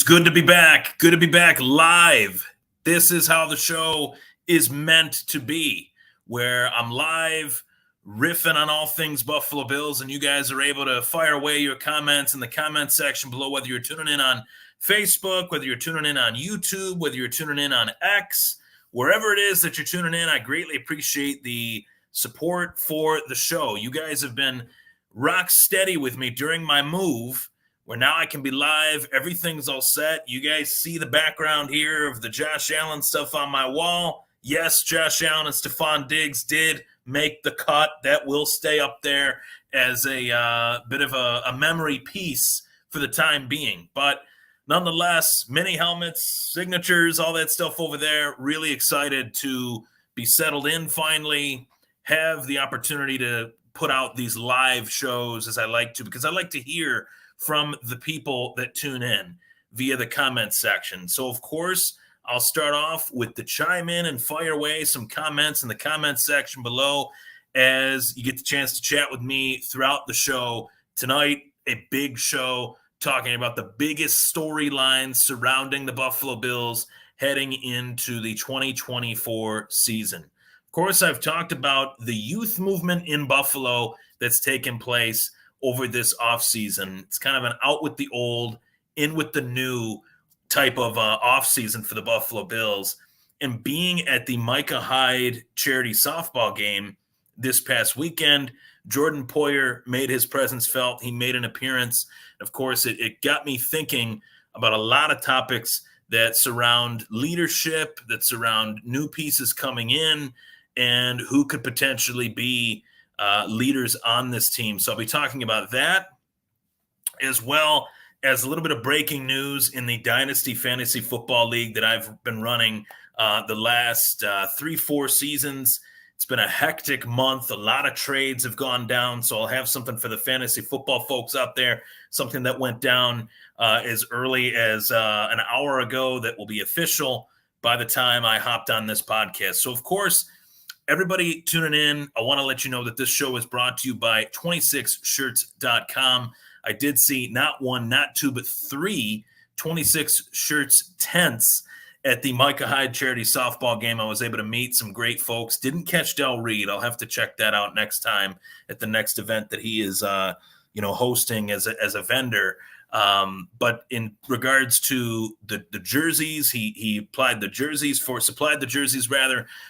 good to be back. Good to be back live. This is how the show is meant to be, where I'm live riffing on all things Buffalo Bills, and you guys are able to fire away your comments in the comment section below, whether you're tuning in on Facebook, whether you're tuning in on YouTube, whether you're tuning in on X, wherever it is that you're tuning in. I greatly appreciate the support for the show. You guys have been rock steady with me during my move, where now I can be live. Everything's all set. You guys see the background here of the Josh Allen stuff on my wall. Yes, Josh Allen and Stephon Diggs did make the cut. That will stay up there as a bit of a memory piece for the time being. But nonetheless, mini helmets, signatures, all that stuff over there. Really excited to be settled in finally, have the opportunity to put out these live shows as I like to, because I like to hear from the people that tune in via the comment section. So, of course, I'll start off with the chime in and fire away some comments in the comment section below as you get the chance to chat with me throughout the show. Tonight, a big show talking about the biggest storylines surrounding the Buffalo Bills heading into the 2024 season. Of course, I've talked about the youth movement in Buffalo that's taken place over this offseason. It's kind of an out with the old, in with the new type of offseason for the Buffalo Bills. And being at the Micah Hyde charity softball game this past weekend, Jordan Poyer made his presence felt. He made an appearance. Of course, it got me thinking about a lot of topics that surround leadership, that surround new pieces coming in, and who could potentially be leaders on this team. So I'll be talking about that, as well as a little bit of breaking news in the Dynasty Fantasy Football League that I've been running the last 3-4 seasons. It's been a hectic month. A lot of trades have gone down. So I'll have something for the fantasy football folks out there, something that went down as early as an hour ago that will be official by the time I hopped on this podcast. So, of course, everybody tuning in, I want to let you know that this show is brought to you by 26shirts.com. I did see not one, not two, but three 26 Shirts tents at the Micah Hyde charity softball game. I was able to meet some great folks. Didn't catch Del Reed. I'll have to check that out next time at the next event that he is hosting as a vendor. But in regards to the jerseys, he supplied the jerseys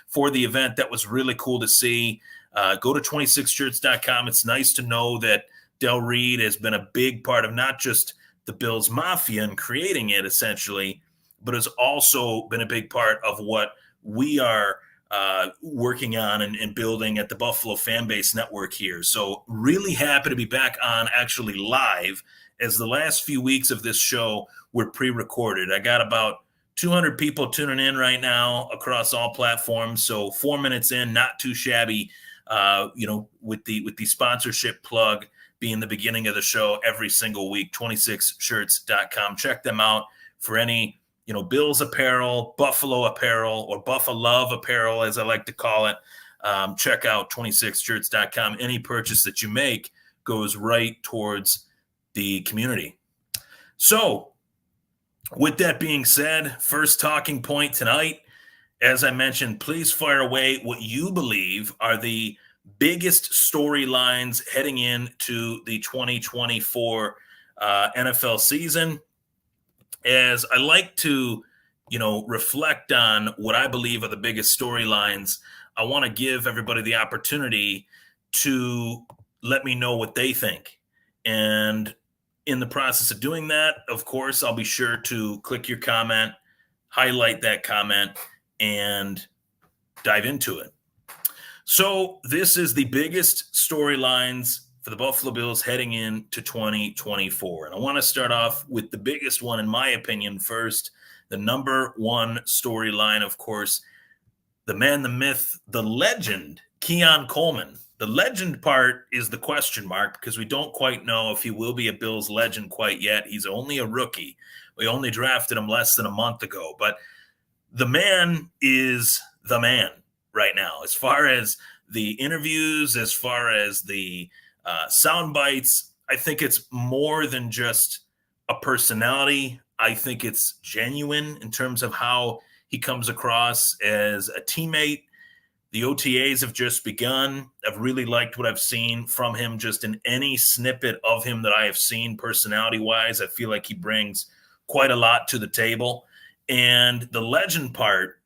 for the event. That was really cool to see. Go to 26shirts.com. It's nice to know that Del Reed has been a big part of not just the Bills Mafia and creating it essentially, but has also been a big part of what we are working on and building at the Buffalo Fan Base Network here. So really happy to be back on actually live, as the last few weeks of this show were pre-recorded. I got about 200 people tuning in right now across all platforms. So 4 minutes in, not too shabby, with the sponsorship plug being the beginning of the show every single week. 26shirts.com. Check them out for any, Bills apparel, Buffalo apparel, or Buffalo apparel, as I like to call it. Check out 26shirts.com. Any purchase that you make goes right towards the community. So, with that being said, first talking point tonight, as I mentioned, please fire away what you believe are the biggest storylines heading into the 2024 NFL season. As I like to, reflect on what I believe are the biggest storylines, I want to give everybody the opportunity to let me know what they think. And in the process of doing that, of course, I'll be sure to click your comment, highlight that comment, and dive into it. So this is the biggest storylines for the Buffalo Bills heading into 2024. And I want to start off with the biggest one, in my opinion, first. The number one storyline, of course, the man, the myth, the legend, Keon Coleman. The legend part is the question mark, because we don't quite know if he will be a Bills legend quite yet. He's only a rookie. We only drafted him less than a month ago. But the man is the man right now. As far as the interviews, as far as the sound bites, I think it's more than just a personality I think it's genuine in terms of how he comes across as a teammate. The OTAs have just begun. I've really liked what I've seen from him just in any snippet of him that I have seen personality wise. I feel like he brings quite a lot to the table. And the legend part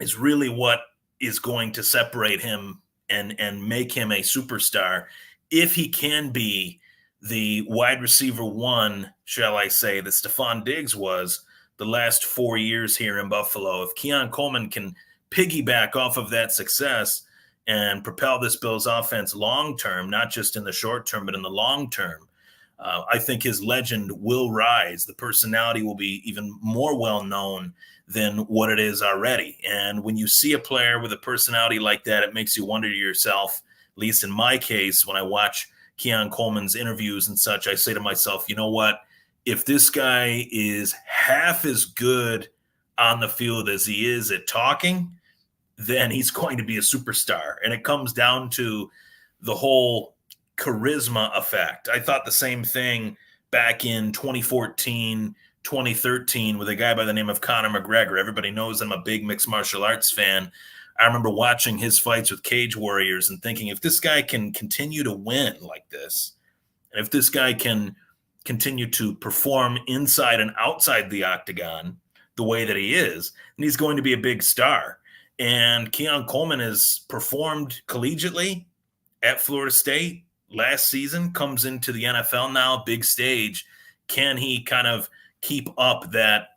is really what is going to separate him and make him a superstar if he can be the wide receiver one, shall I say, that Stephon Diggs was the last 4 years here in Buffalo. If Keon Coleman can piggyback off of that success and propel this Bills offense long term, not just in the short term, but in the long term, I think his legend will rise. The personality will be even more well known than what it is already. And when you see a player with a personality like that, it makes you wonder to yourself, at least in my case, when I watch Keon Coleman's interviews and such, I say to myself, you know what? If this guy is half as good on the field as he is at talking, then he's going to be a superstar. And it comes down to the whole charisma effect. I thought the same thing back in 2014, 2013 with a guy by the name of Conor McGregor. Everybody knows I'm a big mixed martial arts fan. I remember watching his fights with Cage Warriors and thinking, if this guy can continue to win like this, and if this guy can continue to perform inside and outside the octagon the way that he is, then he's going to be a big star. And Keon Coleman has performed collegiately at Florida State last season, comes into the NFL now, big stage. Can he kind of keep up that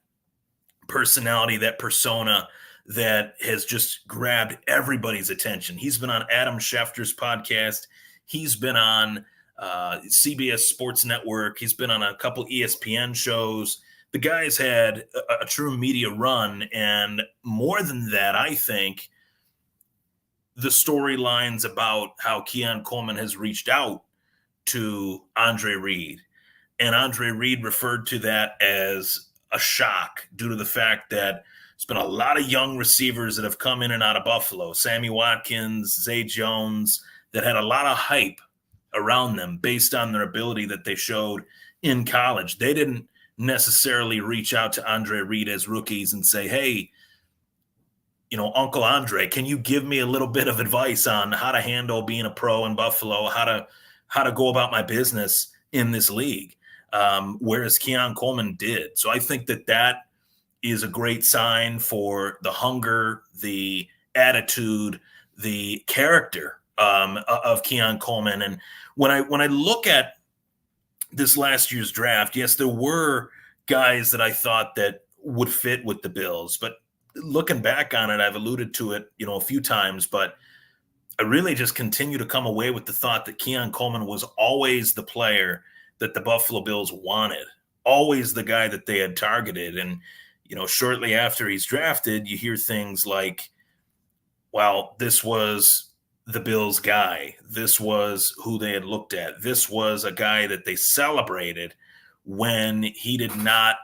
personality, that persona that has just grabbed everybody's attention? He's been on Adam Schefter's podcast. He's been on CBS Sports Network. He's been on a couple ESPN shows. The guy's had a true media run. And more than that, I think the storylines about how Keon Coleman has reached out to Andre Reed, and Andre Reed referred to that as a shock due to the fact that there's been a lot of young receivers that have come in and out of Buffalo, Sammy Watkins, Zay Jones, that had a lot of hype around them based on their ability that they showed in college. They didn't necessarily reach out to Andre Reed as rookies and say, hey, Uncle Andre, can you give me a little bit of advice on how to handle being a pro in Buffalo, how to go about my business in this league? Whereas Keon Coleman did. So I think that is a great sign for the hunger, the attitude, the character of Keon Coleman. And when I look at this last year's draft, yes, there were guys that I thought that would fit with the Bills, but looking back on it, I've alluded to it, a few times, but I really just continue to come away with the thought that Keon Coleman was always the player that the Buffalo Bills wanted, always the guy that they had targeted. And, shortly after he's drafted, you hear things like, well, this was the Bills guy. This was who they had looked at. This was a guy that they celebrated when he did not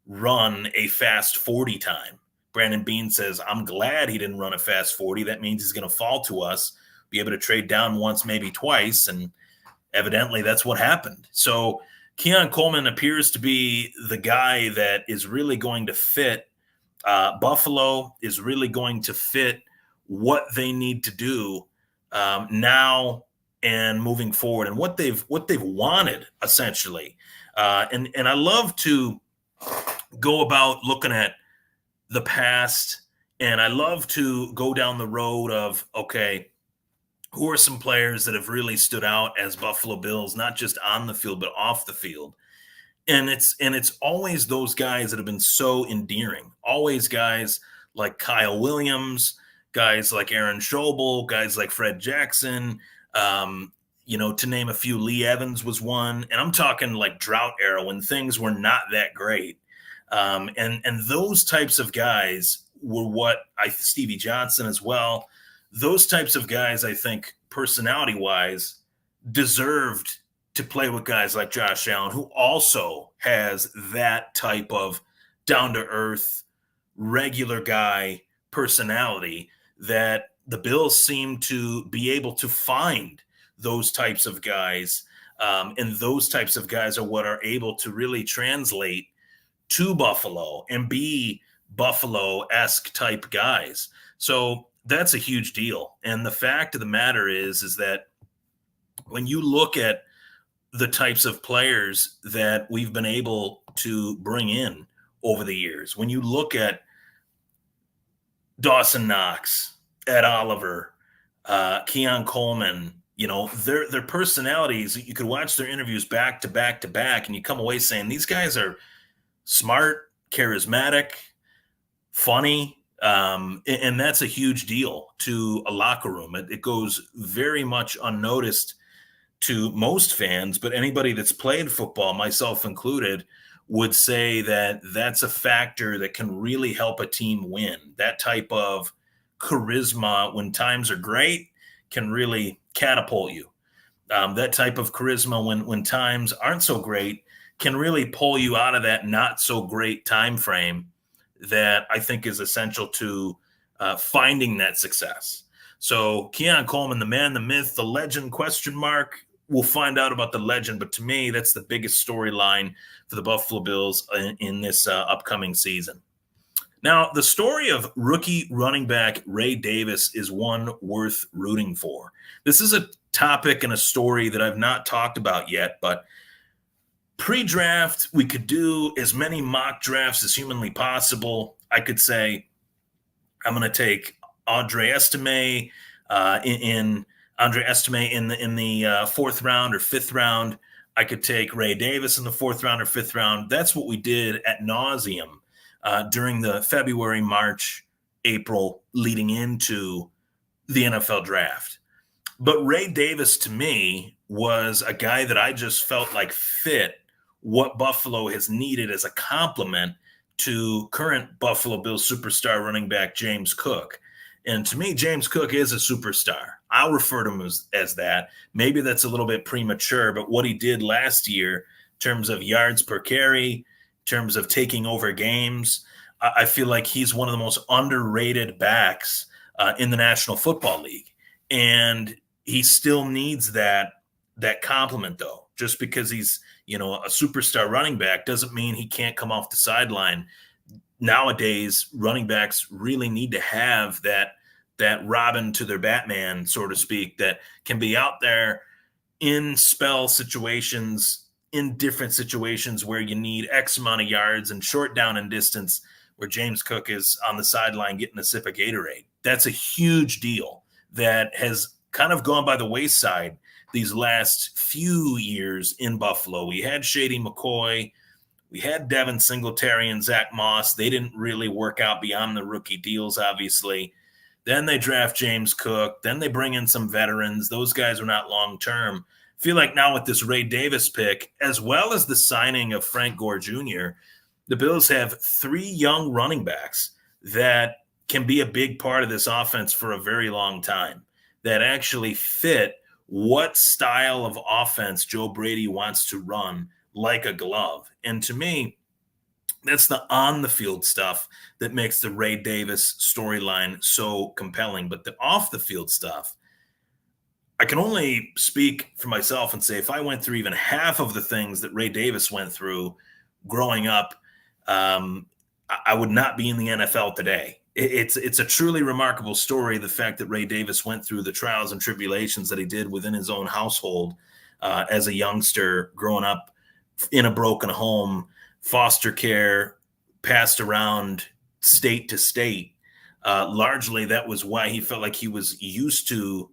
run a fast 40 time. Brandon Beane says, I'm glad he didn't run a fast 40. That means he's going to fall to us, be able to trade down once, maybe twice. And evidently that's what happened. So Keon Coleman appears to be the guy that is really going to fit. Buffalo is really going to fit what they need to do now and moving forward, and what they've wanted essentially. And I love to go about looking at the past, and I love to go down the road of, okay, who are some players that have really stood out as Buffalo Bills, not just on the field, but off the field. And it's always those guys that have been so endearing, always guys like Kyle Williams, guys like Aaron Schobel, guys like Fred Jackson, to name a few. Lee Evans was one. And I'm talking like drought era when things were not that great. And those types of guys were what Stevie Johnson as well. Those types of guys, I think, personality-wise, deserved to play with guys like Josh Allen, who also has that type of down-to-earth, regular guy personality that the Bills seem to be able to find those types of guys. And those types of guys are what are able to really translate to Buffalo and be Buffalo-esque type guys. So that's a huge deal. And the fact of the matter is that when you look at the types of players that we've been able to bring in over the years, when you look at Dawson Knox, Ed Oliver, Keon Coleman, their personalities, you could watch their interviews back to back to back, and you come away saying these guys are smart, charismatic, funny, and that's a huge deal to a locker room. It goes very much unnoticed to most fans, but anybody that's played football, myself included, would say that that's a factor that can really help a team win. That type of charisma when times are great can really catapult you. That type of charisma when times aren't so great can really pull you out of that not so great time frame that I think is essential to finding that success. So Keon Coleman, the man, the myth, the legend, question mark. We'll find out about the legend, but to me, that's the biggest storyline for the Buffalo Bills in this upcoming season. Now, the story of rookie running back Ray Davis is one worth rooting for. This is a topic and a story that I've not talked about yet, but pre-draft, we could do as many mock drafts as humanly possible. I could say, I'm going to take Andre Estime in the fourth round or fifth round. I could take Ray Davis in the fourth round or fifth round. That's what we did at nauseum during the February, March, April leading into the NFL draft. But Ray Davis, to me, was a guy that I just felt like fit what Buffalo has needed as a complement to current Buffalo Bills superstar running back James Cook. And to me, James Cook is a superstar. I'll refer to him as that. Maybe that's a little bit premature, but what he did last year in terms of yards per carry, in terms of taking over games, I feel like he's one of the most underrated backs in the National Football League. And he still needs that compliment, though. Just because he's, a superstar running back doesn't mean he can't come off the sideline. Nowadays, running backs really need to have that Robin to their Batman, so to speak, that can be out there in spell situations, in different situations where you need X amount of yards and short down and distance, where James Cook is on the sideline getting a sip of Gatorade. That's a huge deal that has kind of gone by the wayside these last few years in Buffalo. We had Shady McCoy. We had Devin Singletary and Zach Moss. They didn't really work out beyond the rookie deals, obviously. Then they draft James Cook. Then they bring in some veterans. Those guys are not long-term. I feel like now with this Ray Davis pick, as well as the signing of Frank Gore Jr., the Bills have 3 young running backs that can be a big part of this offense for a very long time, that actually fit what style of offense Joe Brady wants to run like a glove. And to me, that's the on-the-field stuff that makes the Ray Davis storyline so compelling. But the off-the-field stuff, I can only speak for myself and say if I went through even half of the things that Ray Davis went through growing up, I would not be in the NFL today. It's a truly remarkable story, the fact that Ray Davis went through the trials and tribulations that he did within his own household as a youngster, growing up in a broken home, foster care, passed around state to state. Largely, that was why he felt like he was used to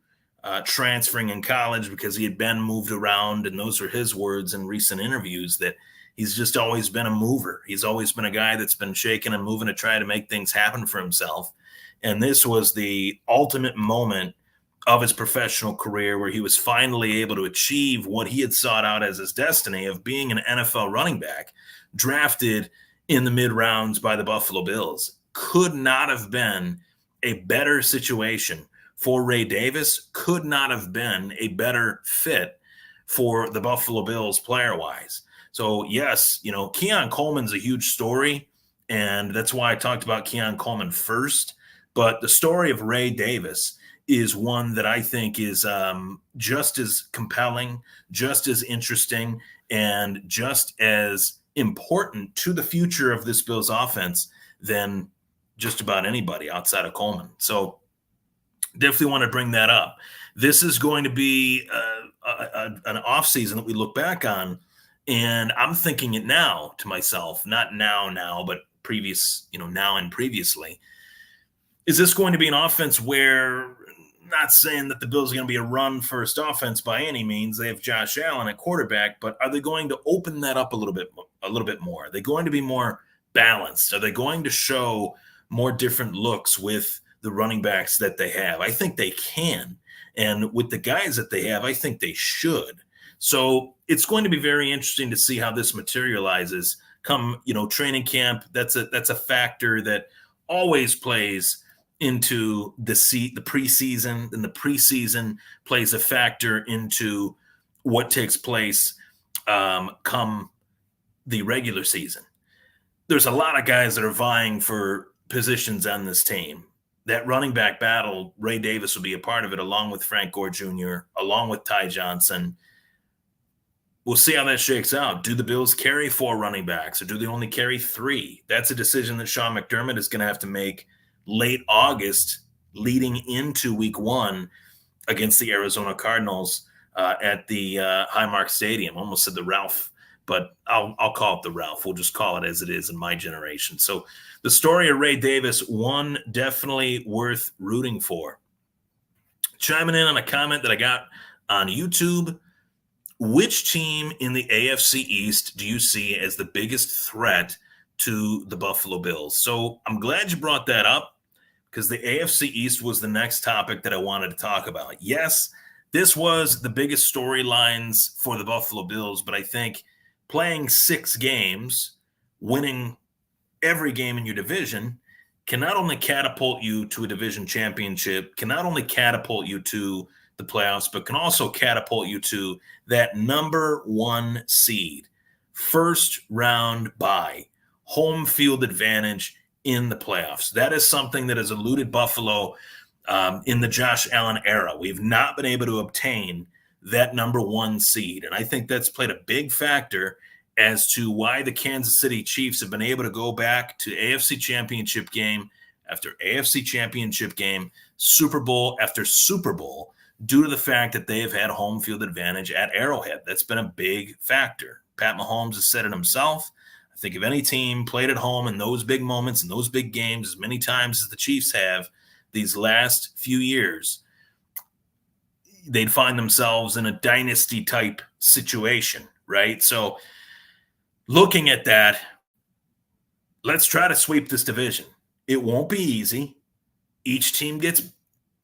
transferring in college, because he had been moved around. And those were his words in recent interviews, that he's just always been a mover. He's always been a guy that's been shaking and moving to try to make things happen for himself. And this was the ultimate moment of his professional career where he was finally able to achieve what he had sought out as his destiny of being an NFL running back, drafted in the mid rounds by the Buffalo Bills. Could not have been a better situation for Ray Davis, could not have been a better fit for the Buffalo Bills player-wise. So, yes, Keon Coleman's a huge story, and that's why I talked about Keon Coleman first. But the story of Ray Davis is one that I think is just as compelling, just as interesting, and just as important to the future of this Bills offense than just about anybody outside of Coleman. So definitely want to bring that up. This is going to be an offseason that we look back on, and I'm thinking it now to myself, not now, but previous, now and previously. Is this going to be an offense where, not saying that the Bills are going to be a run-first offense by any means, they have Josh Allen at quarterback, but are they going to open that up a little bit more? Are they going to be more balanced? Are they going to show more different looks with the running backs that they have? I think they can. And with the guys that they have, I think they should. So it's going to be very interesting to see how this materializes come, training camp. That's a factor that always plays into the preseason, and the preseason plays a factor into what takes place come the regular season. There's a lot of guys that are vying for positions on this team. That running back battle, Ray Davis will be a part of it, along with Frank Gore Jr., along with Ty Johnson. We'll see how that shakes out. Do the Bills carry 4 running backs, or do they only carry 3? That's a decision that Sean McDermott is going to have to make late August, leading into week 1 against the Arizona Cardinals at the Highmark Stadium. Almost said the Ralph, but I'll call it the Ralph. We'll just call it as it is in my generation. So the story of Ray Davis, one definitely worth rooting for. Chiming in on a comment that I got on YouTube. Which team in the AFC East do you see as the biggest threat to the Buffalo Bills? So I'm glad you brought that up, because the AFC East was the next topic that I wanted to talk about. Yes, this was the biggest storylines for the Buffalo Bills, but I think playing 6 games, winning every game in your division, can not only catapult you to a division championship, can not only catapult you to the playoffs, but can also catapult you to that number 1 seed, first round bye, home field advantage in the playoffs. That is something that has eluded Buffalo in the Josh Allen era. We've not been able to obtain that number 1 seed. And I think that's played a big factor as to why the Kansas City Chiefs have been able to go back to AFC Championship game after AFC Championship game, Super Bowl after Super Bowl, due to the fact that they have had home field advantage at Arrowhead. That's been a big factor. Pat Mahomes has said it himself. I think if any team played at home in those big moments, in those big games, as many times as the Chiefs have these last few years, they'd find themselves in a dynasty-type situation, right? So looking at that, let's try to sweep this division. It won't be easy. Each team gets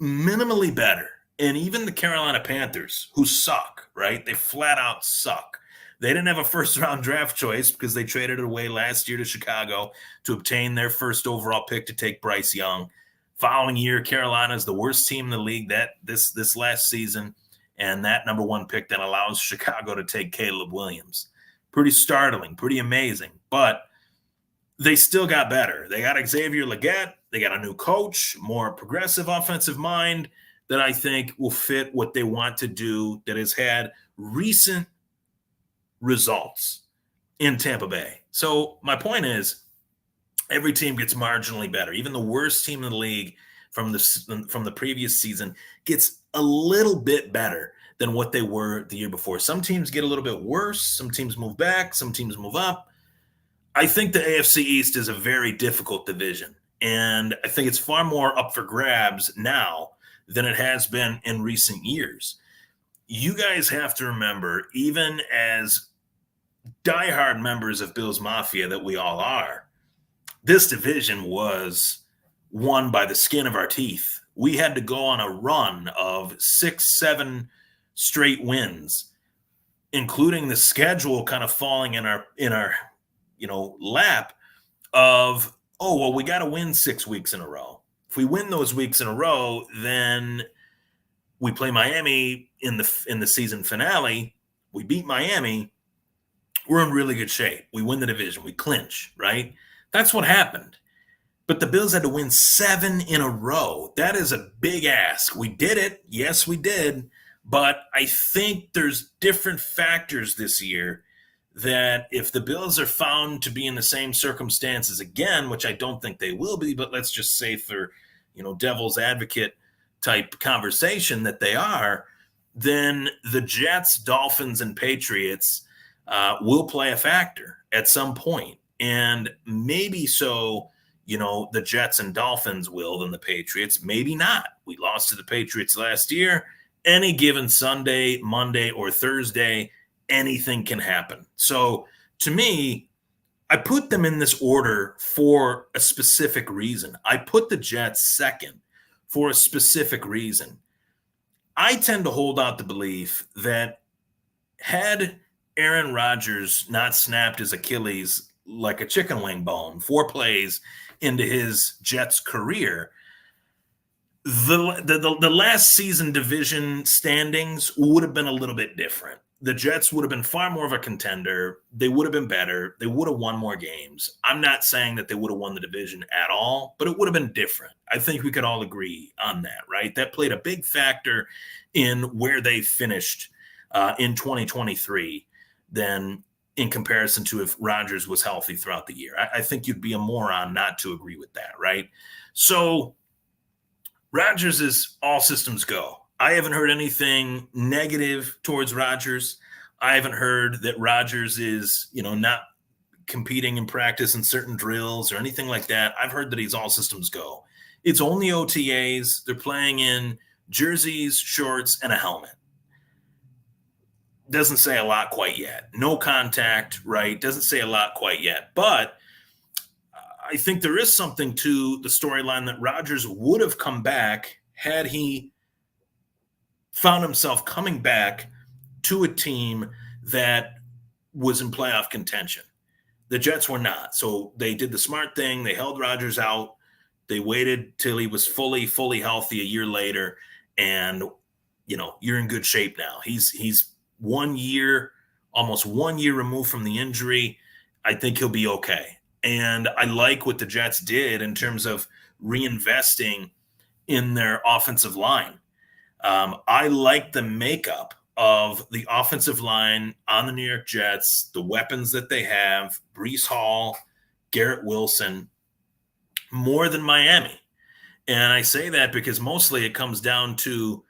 minimally better. And even the Carolina Panthers, who suck, right? They flat out suck. They didn't have a first-round draft choice because they traded it away last year to Chicago to obtain their first overall pick to take Bryce Young. Following year, Carolina is the worst team in the league this last season, and that number 1 pick then allows Chicago to take Caleb Williams. Pretty startling, pretty amazing, but they still got better. They got Xavier Legette. They got a new coach, more progressive offensive mind that I think will fit what they want to do, that has had recent results in Tampa Bay. So my point is, every team gets marginally better. Even the worst team in the league from the previous season gets a little bit better than what they were the year before. Some teams get a little bit worse. Some teams move back. Some teams move up. I think the AFC East is a very difficult division, and I think it's far more up for grabs now than it has been in recent years. You guys have to remember, even as diehard members of Bills Mafia that we all are, this division was won by the skin of our teeth. We had to go on a run of 6-7 straight wins, including the schedule kind of falling in our lap of, we got to win 6 weeks in a row. If we win those weeks in a row, then we play Miami in the season finale. We beat Miami. We're in really good shape. We win the division. We clinch, right? That's what happened. But the Bills had to win 7 in a row. That is a big ask. We did it. Yes, we did. But I think there's different factors this year that if the Bills are found to be in the same circumstances again, which I don't think they will be, but let's just say for, devil's advocate type conversation that they are, then the Jets, Dolphins, and Patriots will play a factor at some point. And maybe so, the Jets and Dolphins will than the Patriots. Maybe not. We lost to the Patriots last year. Any given Sunday, Monday, or Thursday, anything can happen. So to me, I put them in this order for a specific reason. I put the Jets second for a specific reason. I tend to hold out the belief that had Aaron Rodgers not snapped his Achilles like a chicken wing bone 4 plays into his Jets career, the last season division standings would have been a little bit different. The Jets would have been far more of a contender. They would have been better. They would have won more games. I'm not saying that they would have won the division at all, but it would have been different. I think we could all agree on that, right? That played a big factor in where they finished in 2023 than in comparison to if Rodgers was healthy throughout the year. I think you'd be a moron not to agree with that, right? So Rodgers is all systems go. I haven't heard anything negative towards Rodgers. I haven't heard that Rodgers is, not competing in practice in certain drills or anything like that. I've heard that he's all systems go. It's only OTAs. They're playing in jerseys, shorts, and a helmet. Doesn't say a lot quite yet. No contact, right? Doesn't say a lot quite yet. But I think there is something to the storyline that Rodgers would have come back had he found himself coming back to a team that was in playoff contention. The Jets were not. So they did the smart thing. They held Rodgers out. They waited till he was fully healthy a year later. And, you're in good shape now. He's 1 year, almost 1 year removed from the injury. I think he'll be okay. And I like what the Jets did in terms of reinvesting in their offensive line. I like the makeup of the offensive line on the New York Jets, the weapons that they have, Breece Hall, Garrett Wilson, more than Miami. And I say that because mostly it comes down to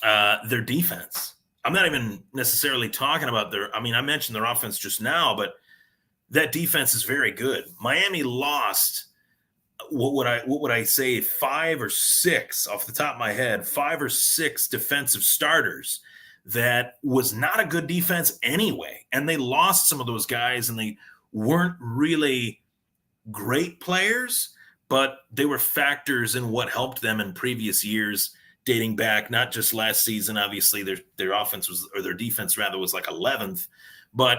their defense. I'm not even necessarily talking about I mentioned their offense just now, but that defense is very good. Miami lost, what would I say, 5 or 6 off the top of my head, 5 or 6 defensive starters that was not a good defense anyway. And they lost some of those guys, and they weren't really great players, but they were factors in what helped them in previous years, dating back, not just last season. Obviously, their offense was, or their defense rather, was like 11th, but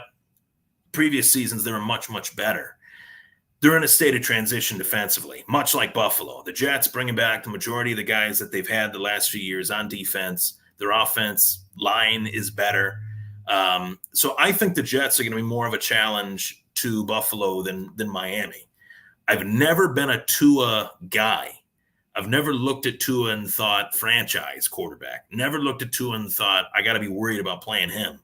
previous seasons, they were much, much better. They're in a state of transition defensively, much like Buffalo. The Jets bringing back the majority of the guys that they've had the last few years on defense. Their offense line is better. So I think the Jets are going to be more of a challenge to Buffalo than Miami. I've never been a Tua guy. I've never looked at Tua and thought franchise quarterback. Never looked at Tua and thought I got to be worried about playing him.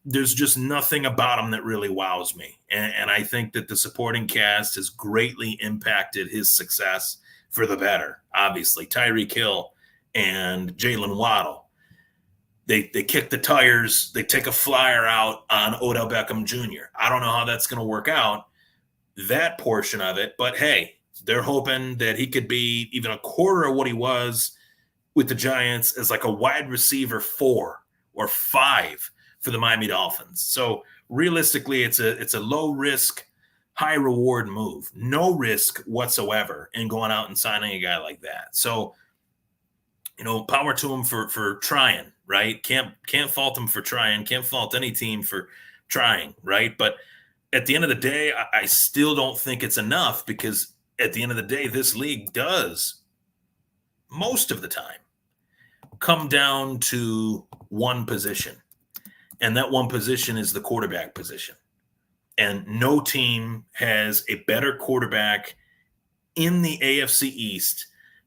There's just nothing about him that really wows me. And I think that the supporting cast has greatly impacted his success for the better. Obviously, Tyreek Hill and Jalen Waddle. They kick the tires. They take a flyer out on Odell Beckham Jr. I don't know how that's going to work out, that portion of it. But, hey, they're hoping that he could be even a quarter of what he was with the Giants as like a wide receiver 4 or 5 for the Miami Dolphins. So realistically, it's a low risk, high reward move. No risk whatsoever in going out and signing a guy like that. So, power to him for trying, right? Can't fault him for trying. Can't fault any team for trying, right? But at the end of the day, I still don't think it's enough, because at the end of the day, this league does most of the time come down to one position. And that one position is the quarterback position. And no team has a better quarterback in the AFC East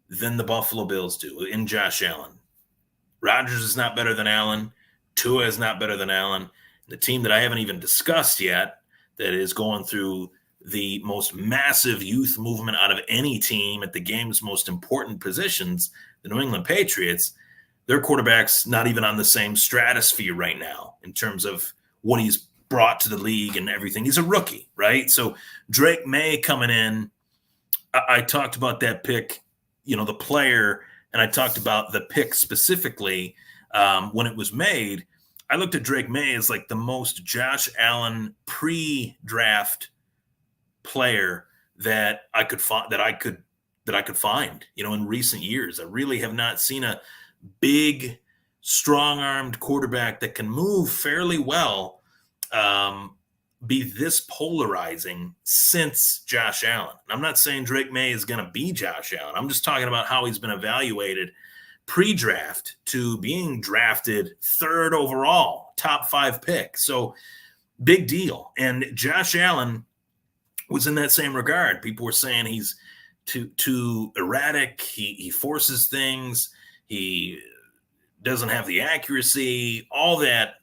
than the Buffalo Bills do in Josh Allen. Rodgers is not better than Allen. Tua is not better than Allen. the team that I haven't even discussed yet, that is going through the most massive youth movement out of any team at the game's most important positions, the New England Patriots, their quarterback's not even on the same stratosphere right now in terms of what he's brought to the league and everything. He's a rookie, right? So Drake May coming in, I talked about that pick, the player, and I talked about the pick specifically when it was made. I looked at Drake May as like the most Josh Allen pre-draft player that I could find in recent years. I really have not seen a big, strong-armed quarterback that can move fairly well be this polarizing since Josh Allen. I'm not saying Drake May is going to be Josh Allen. I'm just talking about how he's been evaluated pre-draft to being drafted third overall, top 5 pick. So big deal. And Josh Allen was in that same regard. People were saying he's too erratic. He forces things. He doesn't have the accuracy, all that,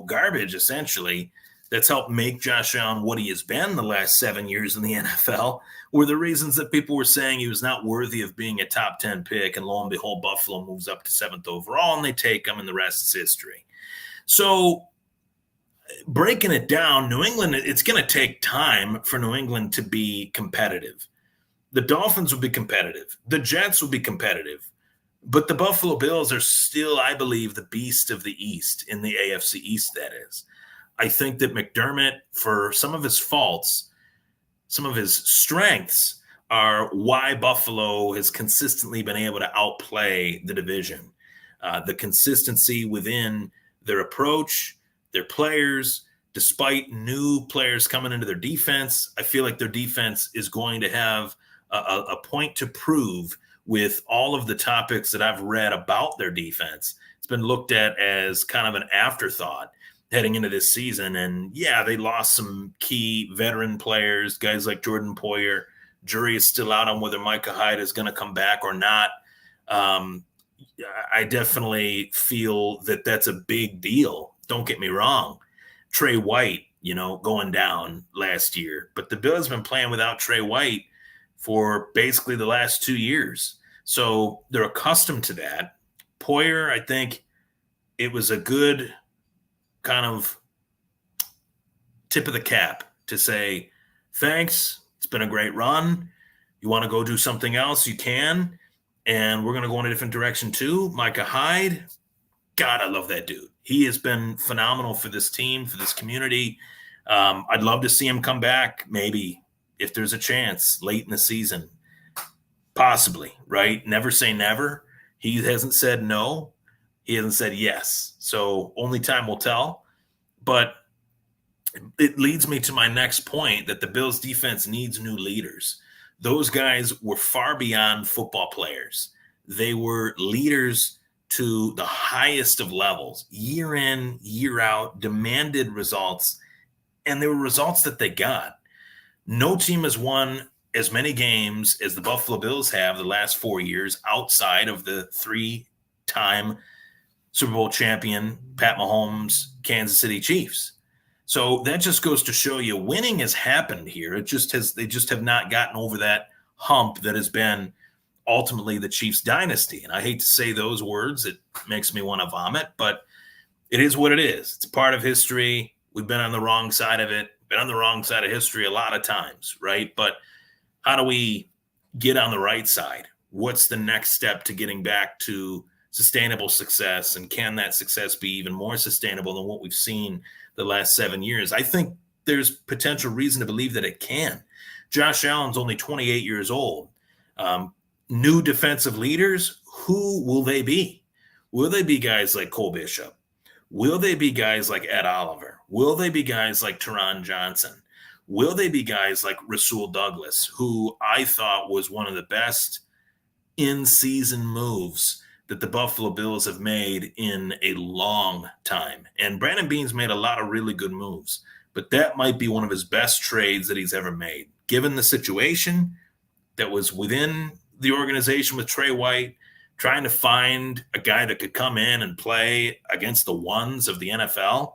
garbage essentially that's helped make Josh Allen what he has been the last 7 years in the NFL were the reasons that people were saying he was not worthy of being a top 10 pick. And lo and behold, Buffalo moves up to 7th overall and they take him, and the rest is history. So breaking it down, New England, it's going to take time for New England to be competitive. The Dolphins will be competitive. The Jets will be competitive. But the Buffalo Bills are still, I believe, the beast of the East, in the AFC East, that is. I think that McDermott, for some of his faults, some of his strengths, are why Buffalo has consistently been able to outplay the division. The consistency within their approach, their players, despite new players coming into their defense, I feel like their defense is going to have a point to prove with all of the topics that I've read about their defense. It's been looked at as kind of an afterthought heading into this season. And yeah, they lost some key veteran players, guys like Jordan Poyer. Jury is still out on whether Micah Hyde is going to come back or not. I definitely feel that that's a big deal. Don't get me wrong. Trey White, going down last year, but the Bills have been playing without Trey White for basically the last 2 years. So they're accustomed to that. Poyer, I think it was a good kind of tip of the cap to say, thanks, it's been a great run. You want to go do something else, you can. And we're going to go in a different direction too. Micah Hyde, God, I love that dude. He has been phenomenal for this team, for this community. I'd love to see him come back, maybe, if there's a chance, late in the season. Possibly, right? Never say never. He hasn't said no. He hasn't said yes. So only time will tell. But it leads me to my next point, that the Bills defense needs new leaders. Those guys were far beyond football players. They were leaders to the highest of levels, year in, year out, demanded results, and they were results that they got. No team has won as many games as the Buffalo Bills have the last 4 years outside of the 3-time Super Bowl champion, Pat Mahomes, Kansas City Chiefs. So that just goes to show you winning has happened here. They just have not gotten over that hump that has been ultimately the Chiefs dynasty. And I hate to say those words. It makes me want to vomit, but it is what it is. It's part of history. We've been on the wrong side of it, been on the wrong side of history a lot of times, right? But how do we get on the right side? What's the next step to getting back to sustainable success? And can that success be even more sustainable than what we've seen the last 7 years? I think there's potential reason to believe that it can. Josh Allen's only 28 years old. New defensive leaders, who will they be? Will they be guys like Cole Bishop? Will they be guys like Ed Oliver? Will they be guys like Teron Johnson? Will they be guys like Rasul Douglas, who I thought was one of the best in-season moves that the Buffalo Bills have made in a long time? And Brandon Beane's made a lot of really good moves, but that might be one of his best trades that he's ever made. Given the situation that was within the organization with Trey White, trying to find a guy that could come in and play against the ones of the NFL,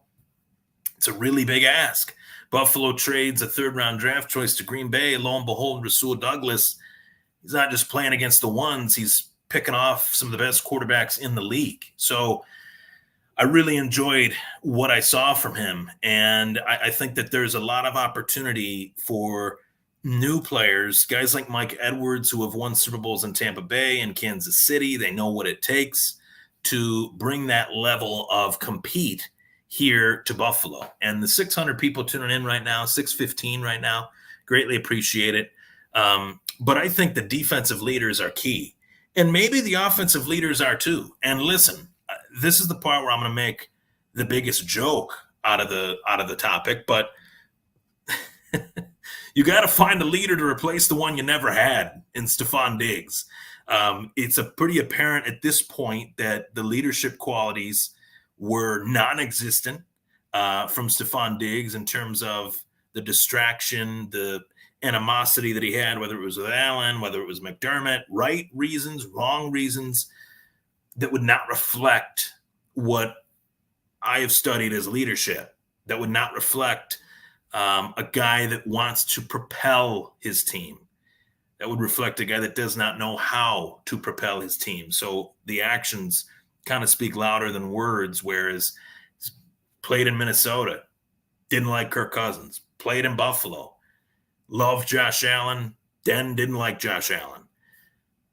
It's a really big ask. Buffalo trades a third-round draft choice to Green Bay. Lo and behold, Rasul Douglas, he's not just playing against the ones, he's picking off some of the best quarterbacks in the league. So I really enjoyed what I saw from him. And I think that there's a lot of opportunity for new players, guys like Mike Edwards, who have won Super Bowls in Tampa Bay and Kansas City. They know what it takes to bring that level of compete here to Buffalo. And the 600 people tuning in right now, 615 right now, greatly appreciate it. But I think the defensive leaders are key. And maybe the offensive leaders are too. And listen, this is the part where I'm going to make the biggest joke out of the topic, but you got to find a leader to replace the one you never had in Stephon Diggs. It's a pretty apparent at this point that the leadership qualities were non-existent from Stephon Diggs in terms of the distraction, the animosity that he had, whether it was with Allen, whether it was McDermott, right reasons, wrong reasons, that would not reflect what I have studied as leadership, that would not reflect a guy that wants to propel his team, that would reflect a guy that does not know how to propel his team. So the actions kind of speak louder than words, whereas he's played in Minnesota, didn't like Kirk Cousins, played in Buffalo, loved Josh Allen, then didn't like Josh Allen.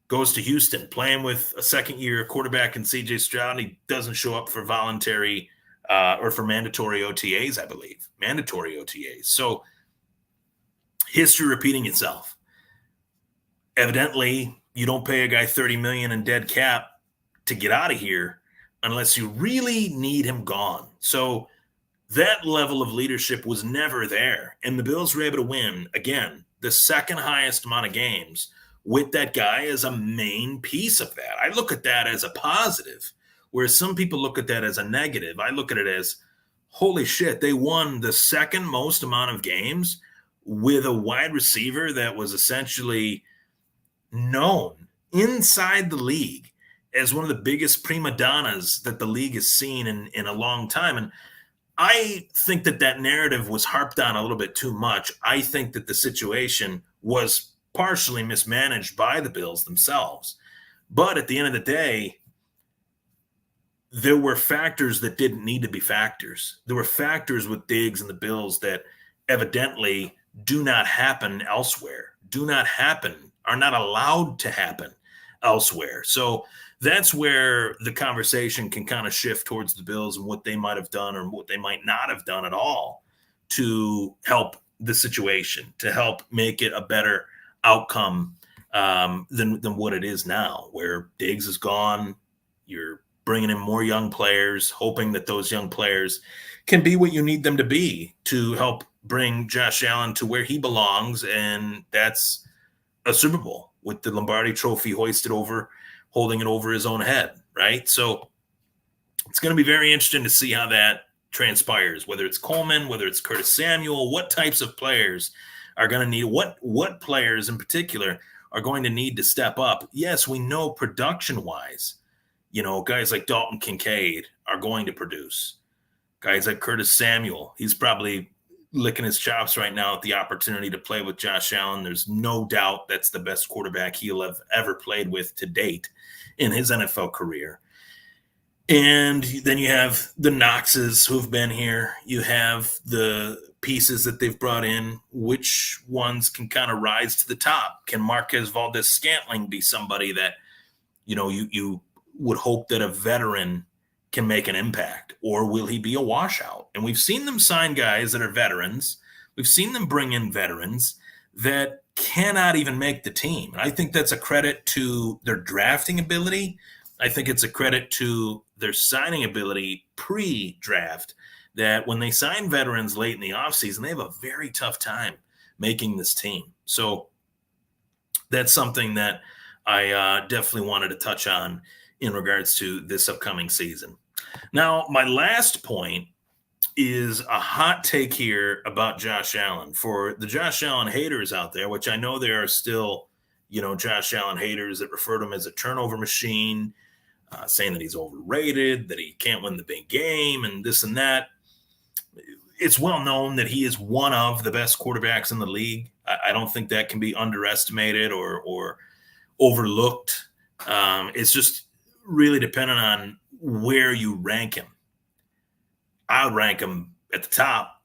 Goes to Houston, playing with a second-year quarterback in C.J. Stroud. He doesn't show up for voluntary or for mandatory OTAs, I believe. Mandatory OTAs. So history repeating itself. Evidently, you don't pay a guy $30 million in dead cap to get out of here unless you really need him gone. So that level of leadership was never there. And the Bills were able to win, again, the second highest amount of games with that guy as a main piece of that. I look at that as a positive, whereas some people look at that as a negative. I look at it as, holy shit, they won the second most amount of games with a wide receiver that was essentially known inside the league as one of the biggest prima donnas that the league has seen in a long time. And I think that narrative was harped on a little bit too much. I think that the situation was partially mismanaged by the Bills themselves. But at the end of the day, there were factors that didn't need to be factors. There were factors with Diggs and the Bills that evidently do not happen elsewhere, are not allowed to happen elsewhere. So that's where the conversation can kind of shift towards the Bills and what they might have done or what they might not have done at all to help the situation, to help make it a better outcome than what it is now, where Diggs is gone. You're bringing in more young players, hoping that those young players can be what you need them to be to help bring Josh Allen to where he belongs, and that's a Super Bowl with the Lombardi Trophy holding it over his own head, right? So it's going to be very interesting to see how that transpires, whether it's Coleman, whether it's Curtis Samuel, what types of players are going to need, what players in particular are going to need to step up. Yes, we know production-wise, guys like Dalton Kincaid are going to produce. Guys like Curtis Samuel, he's probably licking his chops right now at the opportunity to play with Josh Allen. There's no doubt that's the best quarterback he'll have ever played with to date in his NFL career. And then you have the Knoxes who've been here. You have the pieces that they've brought in. Which ones can kind of rise to the top? Can Marquez Valdez-Scantling be somebody that, you would hope that a veteran can make an impact, or will he be a washout? And we've seen them sign guys that are veterans. We've seen them bring in veterans that cannot even make the team. And I think that's a credit to their drafting ability. I think it's a credit to their signing ability pre-draft, that when they sign veterans late in the offseason, they have a very tough time making this team. So that's something that I definitely wanted to touch on in regards to this upcoming season. Now, my last point is a hot take here about Josh Allen. For the Josh Allen haters out there, which I know there are still, Josh Allen haters that refer to him as a turnover machine, saying that he's overrated, that he can't win the big game, and this and that. it's well known that he is one of the best quarterbacks in the league. I don't think that can be underestimated or overlooked. It's just really dependent on where you rank him. I would rank him at the top,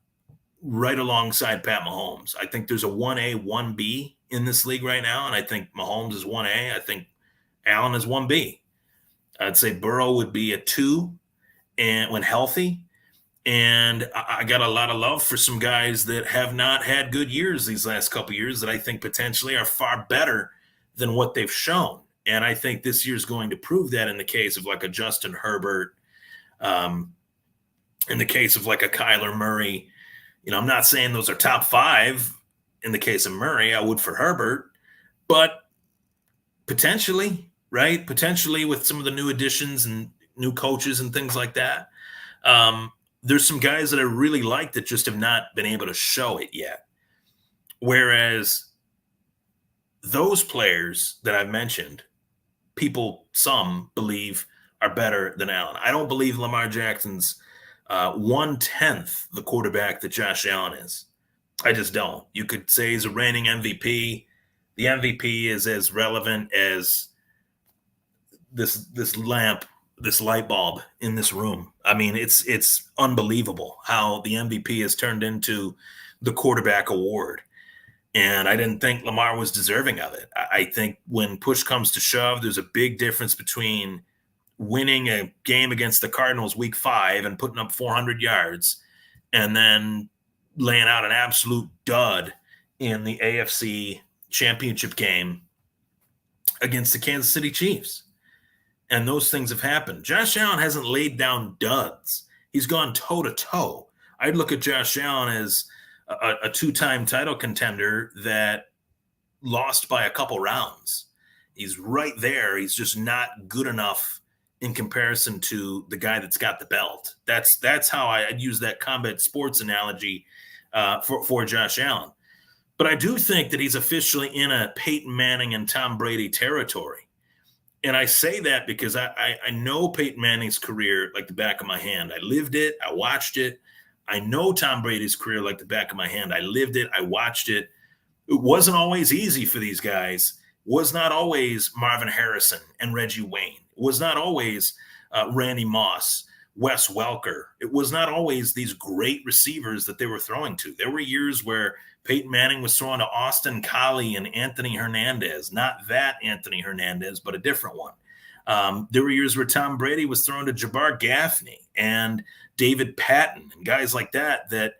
right alongside Pat Mahomes. I think there's a 1A, 1B in this league right now, and I think Mahomes is 1A. I think Allen is 1B. I'd say Burrow would be a 2 and when healthy. And I got a lot of love for some guys that have not had good years these last couple of years that I think potentially are far better than what they've shown. And I think this year's going to prove that in the case of like a Justin Herbert, in the case of like a Kyler Murray. I'm not saying those are top 5 in the case of Murray. I would for Herbert, but potentially, right? Potentially with some of the new additions and new coaches and things like that. There's some guys that I really like that just have not been able to show it yet. Whereas those players that I've mentioned, some believe are better than Allen. I don't believe Lamar Jackson's 1/10 the quarterback that Josh Allen is. I just don't. You could say he's a reigning MVP. The MVP is as relevant as this lamp, this light bulb in this room. I mean, it's unbelievable how the MVP has turned into the quarterback award. And I didn't think Lamar was deserving of it. I think when push comes to shove, there's a big difference between winning a game against the Cardinals week 5 and putting up 400 yards and then laying out an absolute dud in the AFC championship game against the Kansas City Chiefs. And those things have happened. Josh Allen hasn't laid down duds. He's gone toe to toe. I'd look at Josh Allen as a 2-time title contender that lost by a couple rounds. He's right there. He's just not good enough in comparison to the guy that's got the belt. That's how I'd use that combat sports analogy for Josh Allen. But I do think that he's officially in a Peyton Manning and Tom Brady territory. And I say that because I know Peyton Manning's career like the back of my hand. I lived it. I watched it. I know Tom Brady's career like the back of my hand. I lived it. I watched it. It wasn't always easy for these guys. It was not always Marvin Harrison and Reggie Wayne. It was not always Randy Moss, Wes Welker. It was not always these great receivers that they were throwing to. There were years where Peyton Manning was throwing to Austin Collie and Anthony Hernandez. Not that Anthony Hernandez, but a different one. There were years where Tom Brady was throwing to Jabbar Gaffney and David Patton and guys like that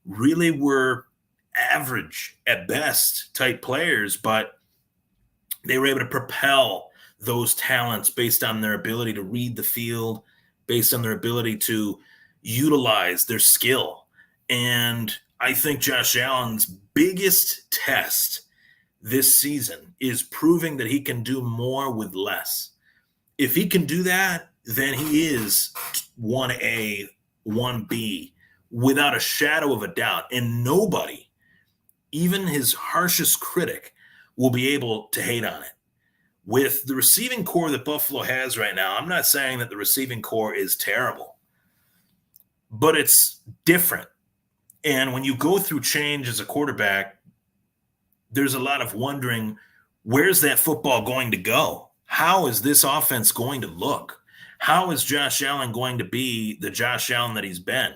really were average at best type players, but they were able to propel those talents based on their ability to read the field, based on their ability to utilize their skill. And I think Josh Allen's biggest test this season is proving that he can do more with less. If he can do that, then he is 1A, 1B, without a shadow of a doubt. And nobody, even his harshest critic, will be able to hate on it. With the receiving core that Buffalo has right now, I'm not saying that the receiving core is terrible, but it's different. And when you go through change as a quarterback, there's a lot of wondering, where's that football going to go? How is this offense going to look? How is Josh Allen going to be the Josh Allen that he's been?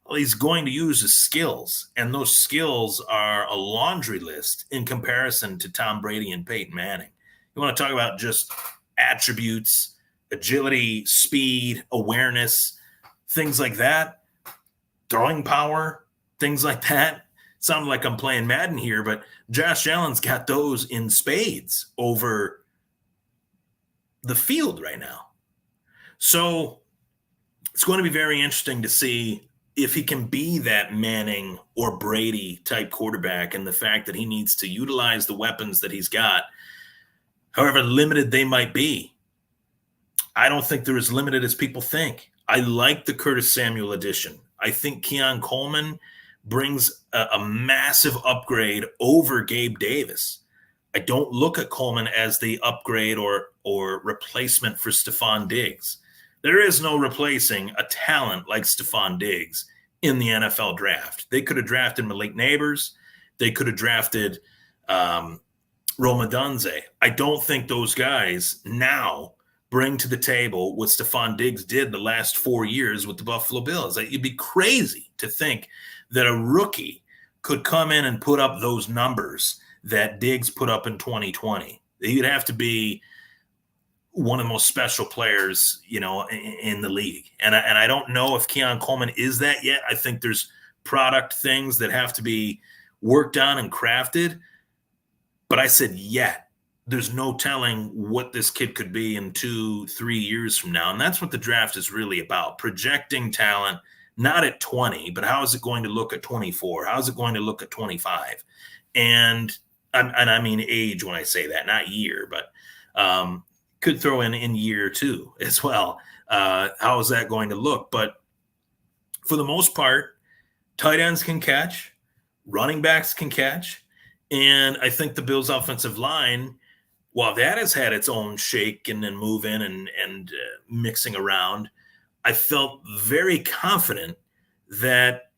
Well, he's going to use his skills, and those skills are a laundry list in comparison to Tom Brady and Peyton Manning. You want to talk about just attributes, agility, speed, awareness, things like that, throwing power, things like that. Sound like I'm playing Madden here, but Josh Allen's got those in spades over the field right now. So it's going to be very interesting to see if he can be that Manning or Brady type quarterback, and the fact that he needs to utilize the weapons that he's got, however limited they might be. I don't think they're as limited as people think. I like the Curtis Samuel addition. I think Keon Coleman brings a massive upgrade over Gabe Davis. I don't look at Coleman as the upgrade or replacement for Stephon Diggs. There is no replacing a talent like Stephon Diggs in the NFL draft. They could have drafted Malik Neighbors. They could have drafted Rome Odunze. I don't think those guys now bring to the table what Stephon Diggs did the last 4 years with the Buffalo Bills. Like, it'd be crazy to think that a rookie could come in and put up those numbers that Diggs put up in 2020. He'd have to be one of the most special players, in the league. And I don't know if Keon Coleman is that yet. I think there's product things that have to be worked on and crafted. But I said yet. There's no telling what this kid could be in 2-3 years from now. And that's what the draft is really about, projecting talent, not at 20, but how is it going to look at 24? How is it going to look at 25? And I mean age when I say that, not year, but could throw in year too as well. How is that going to look? But for the most part, tight ends can catch, running backs can catch. And I think the Bills' offensive line, while that has had its own shake and then move in and mixing around, I felt very confident that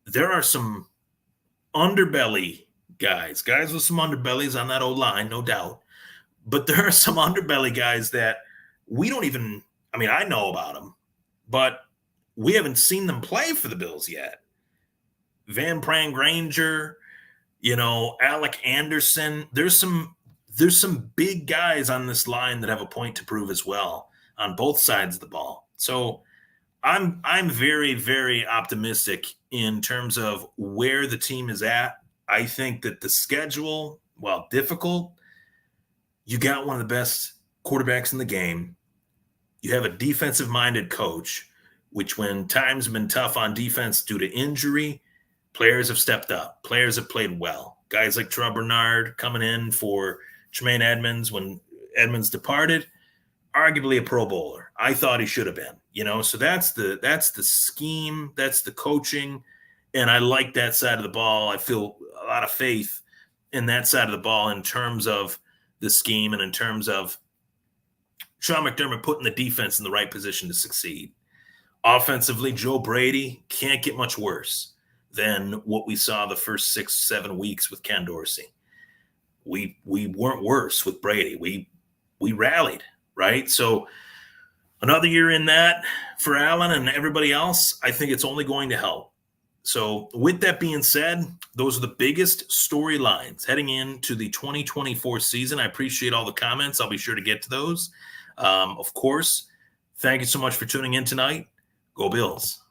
there are some underbelly guys with some underbellies on that O-line, no doubt. But there are some underbelly guys that we don't even – I mean, I know about them, but we haven't seen them play for the Bills yet. Van Pran-Granger, Alec Anderson. There's some big guys on this line that have a point to prove as well on both sides of the ball. So I'm very, very optimistic in terms of where the team is at. I think that the schedule, while difficult, you got one of the best quarterbacks in the game. You have a defensive-minded coach, which when times have been tough on defense due to injury, players have stepped up. Players have played well. Guys like Terrell Bernard coming in for Tremaine Edmonds when Edmonds departed, arguably a Pro Bowler. I thought he should have been, so that's the scheme, that's the coaching, and I like that side of the ball. I feel a lot of faith in that side of the ball in terms of the scheme and in terms of Sean McDermott putting the defense in the right position to succeed. Offensively, Joe Brady can't get much worse than what we saw the first 6-7 weeks with Ken Dorsey. We weren't worse with Brady. We rallied, right? So another year in that for Allen and everybody else, I think it's only going to help. So with that being said, those are the biggest storylines heading into the 2024 season. I appreciate all the comments. I'll be sure to get to those. Of course, thank you so much for tuning in tonight. Go Bills.